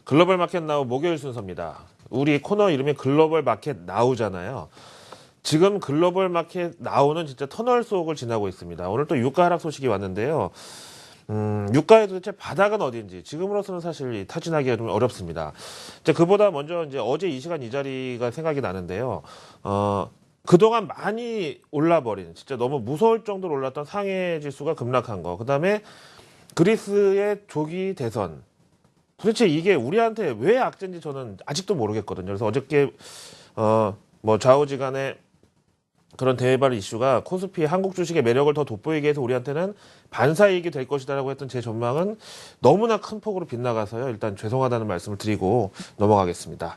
글로벌 마켓 나우 목요일 순서입니다. 우리 코너 이름이 글로벌 마켓 나우잖아요. 지금 글로벌 마켓 나우는 진짜 터널 속을 지나고 있습니다. 오늘 또 유가 하락 소식이 왔는데요. 유가의 도대체 바닥은 어디인지 지금으로서는 사실 타진하기가 좀 어렵습니다. 이제 그보다 먼저 이제 어제 이 시간 이 자리가 생각이 나는데요. 그동안 많이 올라버린 진짜 너무 무서울 정도로 올랐던 상해 지수가 급락한 거. 그다음에 그리스의 조기 대선. 도대체 이게 우리한테 왜 악재인지 저는 아직도 모르겠거든요. 그래서 어저께 뭐 좌우지간에 그런 대외발 이슈가 코스피 한국 주식의 매력을 더 돋보이게 해서 우리한테는 반사이익이 될 것이다라고 했던 제 전망은 너무나 큰 폭으로 빗나가서요. 일단 죄송하다는 말씀을 드리고 넘어가겠습니다.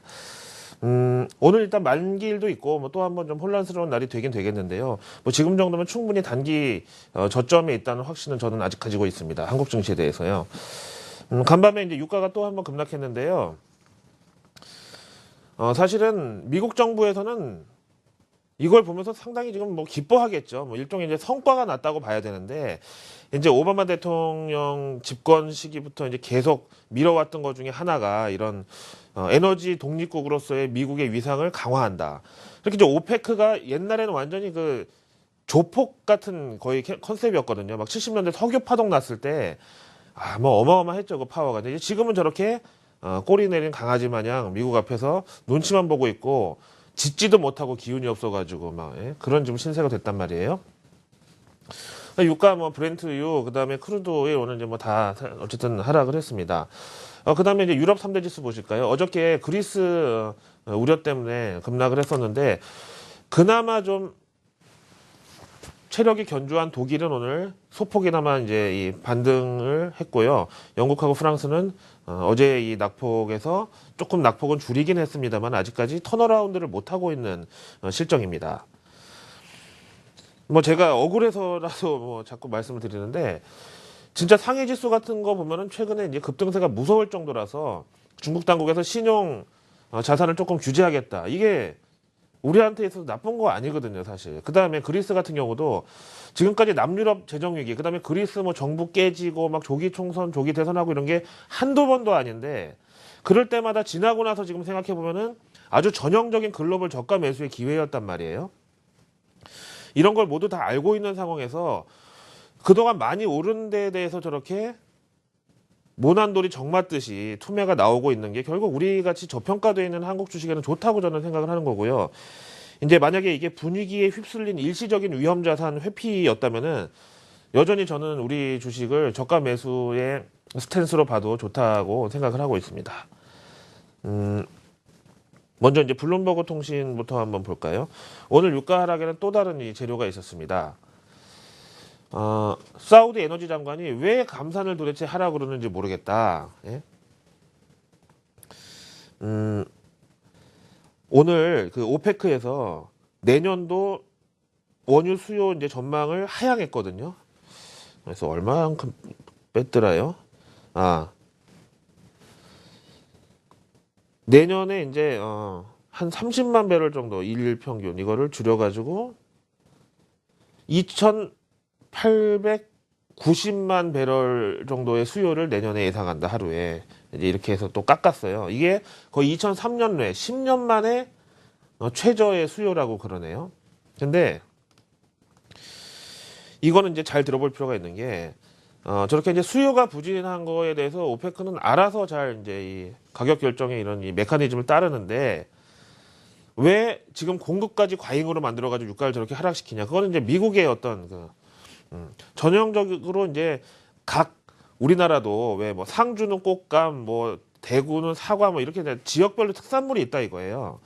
오늘 일단 만기일도 있고 뭐 또 한 번 좀 혼란스러운 날이 되긴 되겠는데요. 뭐 지금 정도면 충분히 단기 저점에 있다는 확신은 저는 아직 가지고 있습니다. 한국 증시에 대해서요. 간밤에 이제 유가가 또 한 번 급락했는데요. 사실은 미국 정부에서는 이걸 보면서 상당히 지금 뭐 기뻐하겠죠. 뭐 일종의 이제 성과가 났다고 봐야 되는데, 이제 오바마 대통령 집권 시기부터 이제 계속 미뤄왔던 것 중에 하나가 이런 에너지 독립국으로서의 미국의 위상을 강화한다. 이렇게 이제 오페크가 옛날에는 완전히 그 조폭 같은 거의 컨셉이었거든요. 막 70년대 석유 파동 났을 때, 뭐 어마어마했죠. 그 파워가. 근데 지금은 저렇게 꼬리 내린 강아지 마냥 미국 앞에서 눈치만 보고 있고, 짖지도 못하고 기운이 없어가지고 막 그런 좀 신세가 됐단 말이에요. 유가 뭐 브렌트유 그다음에 크루드 오일 오늘 이제 뭐 다 어쨌든 하락을 했습니다. 그다음에 이제 유럽 3대 지수 보실까요? 어저께 그리스 우려 때문에 급락을 했었는데 그나마 좀 체력이 견주한 독일은 오늘 소폭이나마 이제 이 반등을 했고요. 영국하고 프랑스는 어제 이 낙폭에서 조금 낙폭은 줄이긴 했습니다만 아직까지 턴어라운드를 못 하고 있는 실정입니다. 뭐 제가 억울해서라도 뭐 자꾸 말씀을 드리는데 진짜 상해 지수 같은 거 보면은 최근에 이제 급등세가 무서울 정도라서 중국 당국에서 신용 자산을 조금 규제하겠다. 이게 우리한테 있어서 나쁜 거 아니거든요, 사실. 그 다음에 그리스 같은 경우도 지금까지 남유럽 재정위기, 그 다음에 그리스 뭐 정부 깨지고 막 조기 총선, 조기 대선하고 이런 게 한두 번도 아닌데, 그럴 때마다 지나고 나서 지금 생각해보면은 아주 전형적인 글로벌 저가 매수의 기회였단 말이에요. 이런 걸 모두 다 알고 있는 상황에서 그동안 많이 오른 데에 대해서 저렇게 모난돌이 정맞듯이 투매가 나오고 있는 게 결국 우리 같이 저평가되어 있는 한국 주식에는 좋다고 저는 생각을 하는 거고요. 이제 만약에 이게 분위기에 휩쓸린 일시적인 위험 자산 회피였다면은 여전히 저는 우리 주식을 저가 매수의 스탠스로 봐도 좋다고 생각을 하고 있습니다. 먼저 이제 블룸버그 통신부터 한번 볼까요? 오늘 유가 하락에는 또 다른 이 재료가 있었습니다. 사우디 에너지 장관이 왜 감산을 도대체 하라고 그러는지 모르겠다. 예? 오늘 그 오페크에서 내년도 원유 수요 이제 전망을 하향했거든요. 그래서 얼마만큼 뺐더라요? 내년에 이제 한 30만 배럴 정도 일 평균 이거를 줄여가지고 2,890만 배럴 정도의 수요를 내년에 예상한다, 하루에. 이제 이렇게 해서 또 깎았어요. 이게 거의 2003년에 10년 만에 최저의 수요라고 그러네요. 근데 이거는 이제 잘 들어볼 필요가 있는 게 저렇게 이제 수요가 부진한 거에 대해서 오페크는 알아서 잘 이제 이 가격 결정의 이런 이 메커니즘을 따르는데 왜 지금 공급까지 과잉으로 만들어가지고 유가를 저렇게 하락시키냐? 그거는 이제 미국의 어떤 전형적으로 이제 각 우리나라도 왜 뭐 상주는 꽃감, 뭐 대구는 사과, 뭐 이렇게 지역별로 특산물이 있다 이거예요.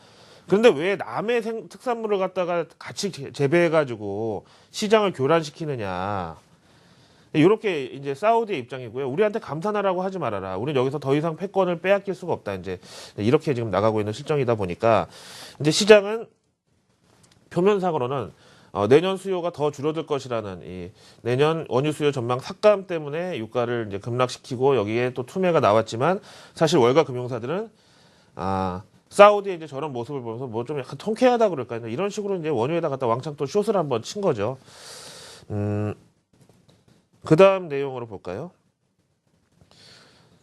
그런데 왜 남의 특산물을 갖다가 같이 재배해가지고 시장을 교란시키느냐? 이렇게 이제 사우디의 입장이고요. 우리한테 감산하라고 하지 말아라. 우리는 여기서 더 이상 패권을 빼앗길 수가 없다. 이제 이렇게 지금 나가고 있는 실정이다 보니까 이제 시장은 표면상으로는 내년 수요가 더 줄어들 것이라는 이 내년 원유 수요 전망 삭감 때문에 유가를 이제 급락시키고 여기에 또 투매가 나왔지만 사실 월가 금융사들은 사우디의 이제 저런 모습을 보면서 뭐 좀 약간 통쾌하다 그럴까요? 이런 식으로 이제 원유에다 갖다 왕창 또 숏을 한번 친 거죠. 그 다음 내용으로 볼까요?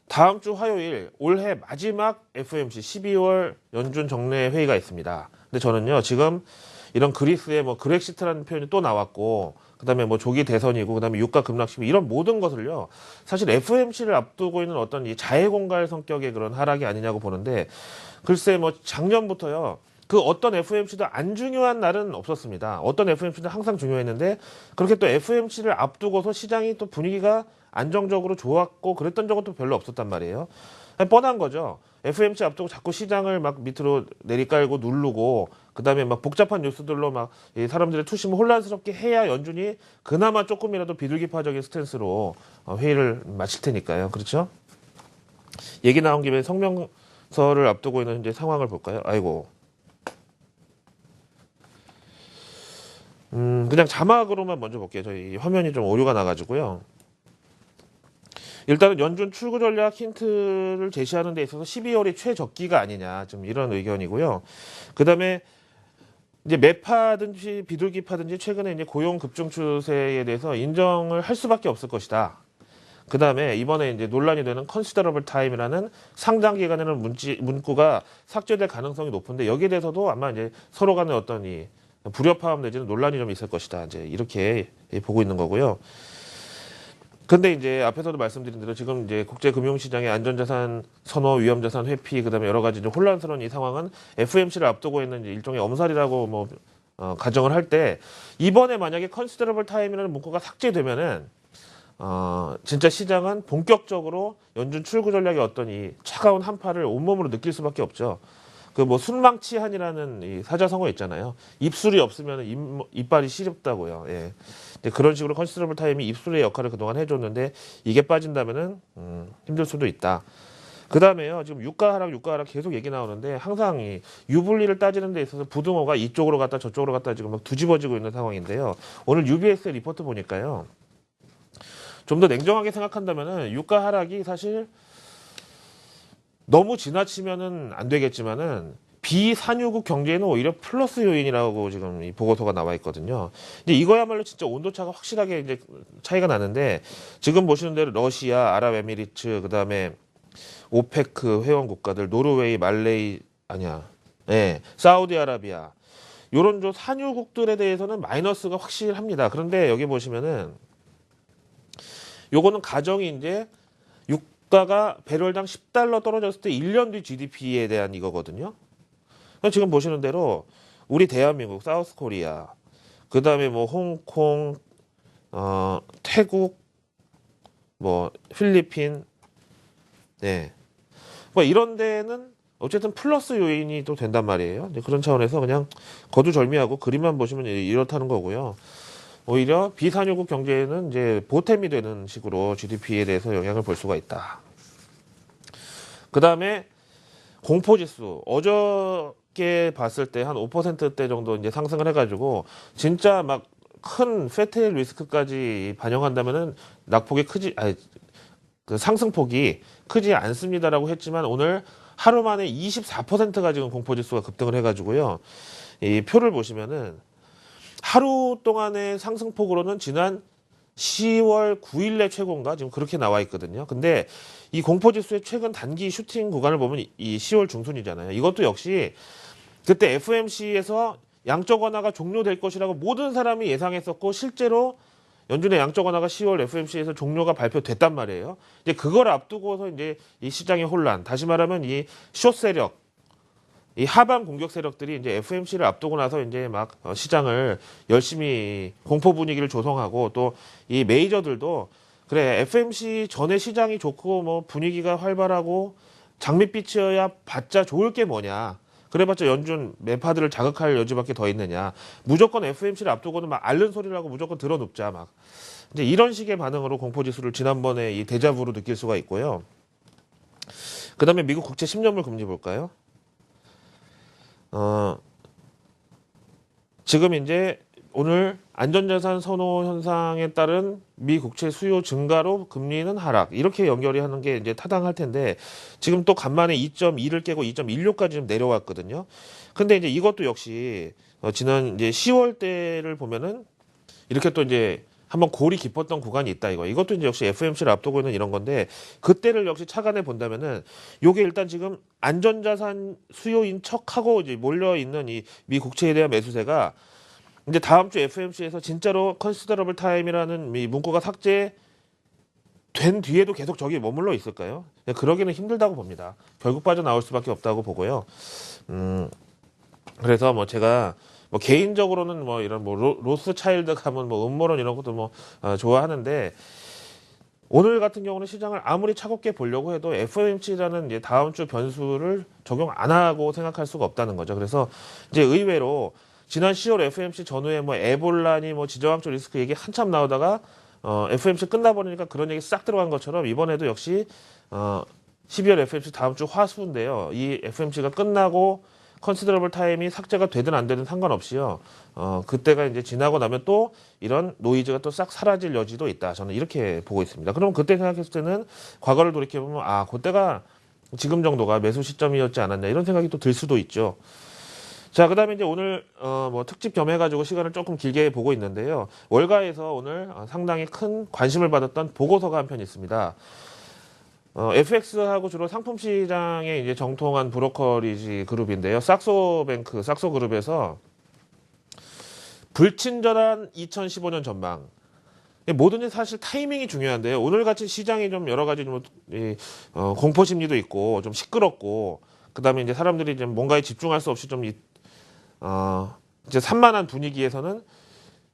다음 주 화요일 올해 마지막 FOMC 12월 연준 정례 회의가 있습니다. 근데 저는요, 지금 이런 그리스의 뭐 그렉시트라는 표현이 또 나왔고, 그다음에 뭐 조기 대선이고, 그다음에 유가 급락 시비 이런 모든 것을요, 사실 FOMC를 앞두고 있는 어떤 이 자해공갈 성격의 그런 하락이 아니냐고 보는데, 글쎄 뭐 작년부터요. 그 어떤 FOMC도 안 중요한 날은 없었습니다. 어떤 FOMC도 항상 중요했는데 그렇게 또 FOMC를 앞두고서 시장이 또 분위기가 안정적으로 좋았고 그랬던 적은 또 별로 없었단 말이에요. 뻔한 거죠. FOMC 앞두고 자꾸 시장을 막 밑으로 내리깔고 누르고 그다음에 막 복잡한 뉴스들로 막 이 사람들의 투심을 혼란스럽게 해야 연준이 그나마 조금이라도 비둘기파적인 스탠스로 회의를 마칠 테니까요. 그렇죠? 얘기 나온 김에 성명서를 앞두고 있는 이제 상황을 볼까요? 아이고. 그냥 자막으로만 먼저 볼게요. 저희 화면이 좀 오류가 나가지고요. 일단은 연준 출구 전략 힌트를 제시하는 데 있어서 12월이 최적기가 아니냐, 좀 이런 의견이고요. 그 다음에 이제 매파든지 비둘기파든지 최근에 이제 고용 급증 추세에 대해서 인정을 할 수밖에 없을 것이다. 그 다음에 이번에 이제 논란이 되는 considerable time이라는 상당 기간이라는 문구가 삭제될 가능성이 높은데 여기에 대해서도 아마 이제 서로 간의 어떤 이 불협화음 내지는 논란이 좀 있을 것이다. 이제 이렇게 보고 있는 거고요. 근데 이제 앞에서도 말씀드린 대로 지금 이제 국제금융시장의 안전자산 선호, 위험자산 회피, 그다음에 여러 가지 좀 혼란스러운 이 상황은 FOMC를 앞두고 있는 이제 일종의 엄살이라고 뭐 가정을 할 때 이번에 만약에 considerable time이라는 문구가 삭제되면은 진짜 시장은 본격적으로 연준 출구 전략의 어떤 이 차가운 한파를 온몸으로 느낄 수밖에 없죠. 그 뭐 순망치한이라는 이 사자성어 있잖아요. 입술이 없으면 이빨이 시렵다고요. 예. 그런 식으로 컨시더러블 타임이 입술의 역할을 그동안 해줬는데 이게 빠진다면은 힘들 수도 있다. 그 다음에요. 지금 유가 하락 계속 얘기 나오는데 항상 이 유불리를 따지는 데 있어서 부등호가 이쪽으로 갔다 저쪽으로 갔다 지금 막 뒤집어지고 있는 상황인데요. 오늘 UBS의 리포트 보니까요. 좀 더 냉정하게 생각한다면은 유가 하락이 사실 너무 지나치면은 안 되겠지만은 비산유국 경제에는 오히려 플러스 요인이라고 지금 이 보고서가 나와 있거든요. 이제 이거야말로 진짜 온도차가 확실하게 이제 차이가 나는데 지금 보시는 대로 러시아, 아랍에미리트, 그다음에 오페크 회원 국가들, 노르웨이, 말레이 사우디아라비아 요런 저 산유국들에 대해서는 마이너스가 확실합니다. 그런데 여기 보시면은 요거는 가정이 이제 유가가 배럴당 10달러 떨어졌을 때 1년 뒤 GDP에 대한 이거거든요. 지금 보시는 대로 우리 대한민국, 사우스코리아, 그 다음에 뭐 홍콩, 태국, 뭐 필리핀, 네, 뭐 이런 데는 어쨌든 플러스 요인이 또 된단 말이에요. 그런 차원에서 그냥 거두절미하고 그림만 보시면 이렇다는 거고요. 오히려 비산유국 경제에는 이제 보탬이 되는 식으로 GDP에 대해서 영향을 볼 수가 있다. 그 다음에 공포지수 어저께 봤을 때 한 5%대 정도 이제 상승을 해가지고 진짜 막 큰 페테일 리스크까지 반영한다면은 그 상승폭이 크지 않습니다라고 했지만 오늘 하루 만에 24%가 지금 공포지수가 급등을 해가지고요. 이 표를 보시면은 하루 동안의 상승폭으로는 지난 10월 9일에 최고인가 지금 그렇게 나와 있거든요. 근데 이 공포지수의 최근 단기 슈팅 구간을 보면 이 10월 중순이잖아요. 이것도 역시 그때 FOMC에서 양적 완화가 종료될 것이라고 모든 사람이 예상했었고 실제로 연준의 양적 완화가 10월 FOMC에서 종료가 발표됐단 말이에요. 이제 그걸 앞두고서 이제 이 시장의 혼란, 다시 말하면 이 숏 세력, 이 하방 공격 세력들이 이제 FOMC를 앞두고 나서 이제 막 시장을 열심히 공포 분위기를 조성하고 또 이 메이저들도 그래 FOMC 전에 시장이 좋고 뭐 분위기가 활발하고 장밋빛이어야 봤자 좋을 게 뭐냐. 그래봤자 연준 매파들을 자극할 여지밖에 더 있느냐. 무조건 FOMC를 앞두고는 막 앓는 소리를 하고 무조건 들어눕자 막. 이제 이런 식의 반응으로 공포지수를 지난번에 이 데자부로 느낄 수가 있고요. 그 다음에 미국 국채 10년물 금리 볼까요? 지금 이제 오늘 안전자산 선호 현상에 따른 미 국채 수요 증가로 금리는 하락. 이렇게 연결이 하는 게 이제 타당할 텐데 지금 또 간만에 2.2를 깨고 2.16까지 좀 내려왔거든요. 근데 이제 이것도 역시 지난 이제 10월 때를 보면은 이렇게 또 이제 한번 골이 깊었던 구간이 있다 이거. 이것도 이제 역시 FOMC를 앞두고 있는 이런 건데 그때를 역시 착안해 본다면은 요게 일단 지금 안전자산 수요인 척하고 이제 몰려 있는 이 미 국채에 대한 매수세가 이제 다음 주 FOMC에서 진짜로 컨시더러블 타임이라는 이 문구가 삭제된 뒤에도 계속 저기 머물러 있을까요? 그러기는 힘들다고 봅니다. 결국 빠져나올 수밖에 없다고 보고요. 그래서 뭐 제가 뭐 개인적으로는 뭐 이런 뭐 로스차일드 가면 뭐 음모론 이런 것도 뭐 좋아하는데 오늘 같은 경우는 시장을 아무리 차갑게 보려고 해도 FOMC라는 이제 다음 주 변수를 적용 안 하고 생각할 수가 없다는 거죠. 그래서 이제 의외로 지난 10월 FOMC 전후에 뭐 에볼라니 뭐 지정학적 리스크 얘기 한참 나오다가 FOMC 끝나버리니까 그런 얘기 싹 들어간 것처럼 이번에도 역시 12월 FOMC 다음 주 화수인데요. 이 FOMC가 끝나고 컨시더러블 타임이 삭제가 되든 안 되든 상관없이요. 그때가 이제 지나고 나면 또 이런 노이즈가 또 싹 사라질 여지도 있다. 저는 이렇게 보고 있습니다. 그럼 그때 생각했을 때는 과거를 돌이켜보면 그때가 지금 정도가 매수 시점이었지 않았냐 이런 생각이 또 들 수도 있죠. 자, 그다음에 이제 오늘 뭐 특집 겸해가지고 시간을 조금 길게 보고 있는데요. 월가에서 오늘 상당히 큰 관심을 받았던 보고서가 한 편 있습니다. FX하고 주로 상품 시장에 이제 정통한 브로커리지 그룹인데요. 삭소뱅크, 삭소그룹에서 불친절한 2015년 전망. 뭐든지 사실 타이밍이 중요한데요. 오늘 같이 시장이 좀 여러 가지 좀 공포 심리도 있고 좀 시끄럽고 그다음에 이제 사람들이 이제 뭔가에 집중할 수 없이 좀 이제 산만한 분위기에서는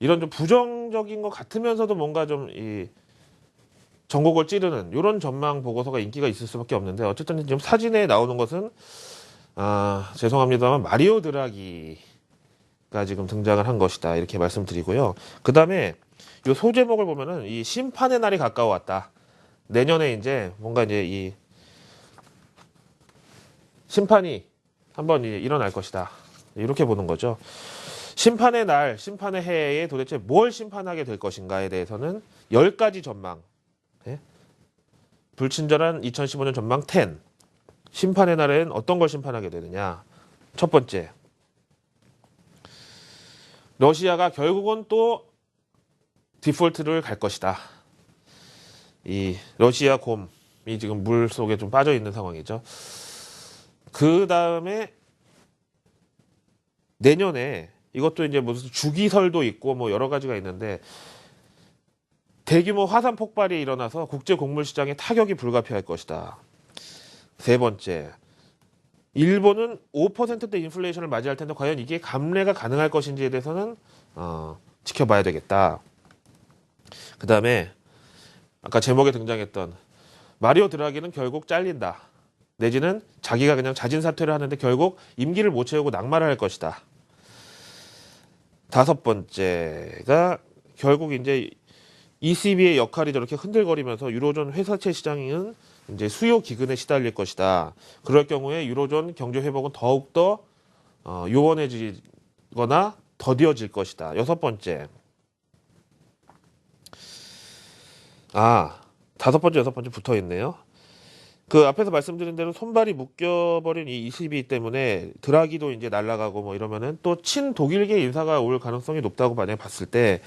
이런 좀 부정적인 것 같으면서도 뭔가 좀 전곡을 찌르는 이런 전망 보고서가 인기가 있을 수밖에 없는데 어쨌든 지금 사진에 나오는 것은 죄송합니다만 마리오 드라기가 지금 등장을 한 것이다 이렇게 말씀드리고요. 그 다음에 이 소제목을 보면은 이 심판의 날이 가까워왔다. 내년에 이제 뭔가 이제 이 심판이 한번 일어날 것이다. 이렇게 보는 거죠. 심판의 날, 심판의 해에 도대체 뭘 심판하게 될 것인가에 대해서는 10가지 전망. 네? 불친절한 2015년 전망 10. 심판의 날엔 어떤 걸 심판하게 되느냐. 첫 번째. 러시아가 결국은 또 디폴트를 갈 것이다. 이 러시아 곰이 지금 물 속에 좀 빠져 있는 상황이죠. 그 다음에 내년에 이것도 이제 무슨 주기설도 있고 뭐 여러 가지가 있는데 대규모 화산 폭발이 일어나서 국제 곡물 시장에 타격이 불가피할 것이다. 세 번째, 일본은 5%대 인플레이션을 맞이할 텐데 과연 이게 감내가 가능할 것인지에 대해서는 지켜봐야 되겠다. 그 다음에 아까 제목에 등장했던 마리오 드라기는 결국 잘린다. 내지는 자기가 그냥 자진 사퇴를 하는데 결국 임기를 못 채우고 낙마를 할 것이다. 다섯 번째가 결국 이제 ECB의 역할이 저렇게 흔들거리면서 유로존 회사채 시장은 이제 수요 기근에 시달릴 것이다. 그럴 경우에 유로존 경제 회복은 더욱더 요원해지거나 더디어질 것이다. 여섯 번째. 다섯 번째, 여섯 번째 붙어 있네요. 그 앞에서 말씀드린 대로 손발이 묶여버린 이 ECB 때문에 드라기도 이제 날아가고 뭐 이러면은 또 친독일계 인사가 올 가능성이 높다고 만약에 봤을 때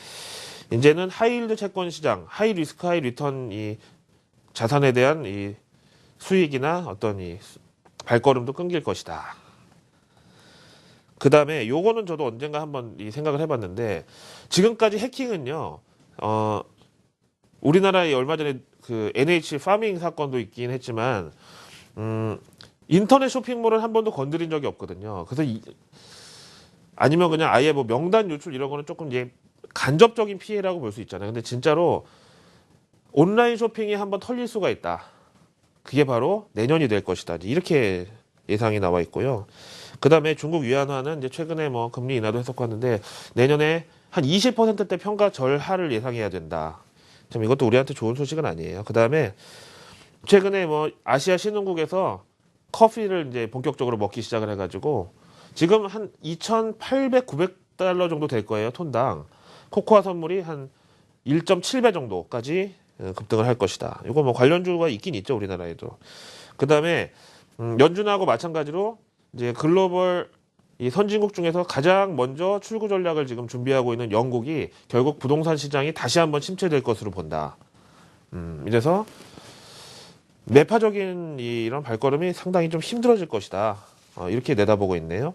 이제는 하이힐드 채권 시장, 하이 리스크, 하이 리턴 이 자산에 대한 이 수익이나 어떤 이 발걸음도 끊길 것이다. 그 다음에 요거는 저도 언젠가 한번 이 생각을 해봤는데 지금까지 해킹은요, 우리나라에 얼마 전에 그 NH 파밍 사건도 있긴 했지만, 인터넷 쇼핑몰은 한 번도 건드린 적이 없거든요. 그래서 아니면 그냥 아예 뭐 명단 유출 이런 거는 조금 이제 간접적인 피해라고 볼 수 있잖아요. 근데 진짜로 온라인 쇼핑이 한번 털릴 수가 있다. 그게 바로 내년이 될 것이다. 이렇게 예상이 나와 있고요. 그 다음에 중국 위안화는 이제 최근에 뭐 금리 인하도 했었는데 내년에 한 20%대 평가 절하를 예상해야 된다. 참 이것도 우리한테 좋은 소식은 아니에요. 그 다음에 최근에 뭐 아시아 신흥국에서 커피를 이제 본격적으로 먹기 시작을 해가지고 지금 한 2,800, 900달러 정도 될 거예요. 톤당. 코코아 선물이 한 1.7배 정도까지 급등을 할 것이다. 이거 뭐 관련주가 있긴 있죠. 우리나라에도. 그 다음에 연준하고 마찬가지로 이제 글로벌 이 선진국 중에서 가장 먼저 출구 전략을 지금 준비하고 있는 영국이 결국 부동산 시장이 다시 한번 침체될 것으로 본다. 이래서 매파적인 이런 발걸음이 상당히 좀 힘들어질 것이다. 이렇게 내다보고 있네요.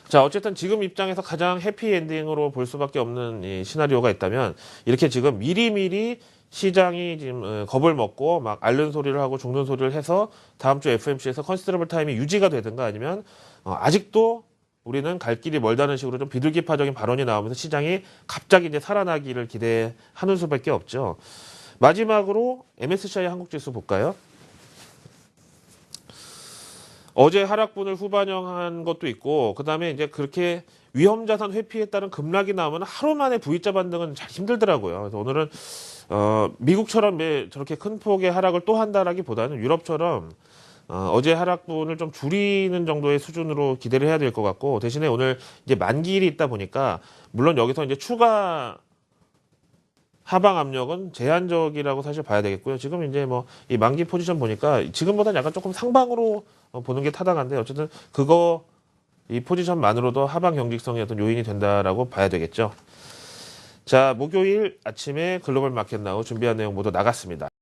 자, 어쨌든 지금 입장에서 가장 해피엔딩으로 볼 수밖에 없는 이 시나리오가 있다면 이렇게 지금 미리미리 시장이 지금 겁을 먹고 막 앓는 소리를 하고 죽는 소리를 해서 다음 주 FMC에서 컨시더러블 타임이 유지가 되든가 아니면 아직도 우리는 갈 길이 멀다는 식으로 좀 비둘기파적인 발언이 나오면서 시장이 갑자기 이제 살아나기를 기대하는 수밖에 없죠. 마지막으로 MSCI 한국지수 볼까요? 어제 하락분을 후반영한 것도 있고, 그 다음에 이제 그렇게 위험자산 회피에 따른 급락이 나오면 하루 만에 V자 반등은 잘 힘들더라고요. 그래서 오늘은, 미국처럼 저렇게 큰 폭의 하락을 또 한다라기보다는 유럽처럼, 어제 하락분을 좀 줄이는 정도의 수준으로 기대를 해야 될 것 같고, 대신에 오늘 이제 만기일이 있다 보니까, 물론 여기서 이제 추가 하방 압력은 제한적이라고 사실 봐야 되겠고요. 지금 이제 뭐 이 만기 포지션 보니까 지금보다는 약간 조금 상방으로 보는 게 타당한데 어쨌든 이 포지션만으로도 하방 경직성의 어떤 요인이 된다라고 봐야 되겠죠. 자, 목요일 아침에 글로벌 마켓 나우 준비한 내용 모두 나갔습니다.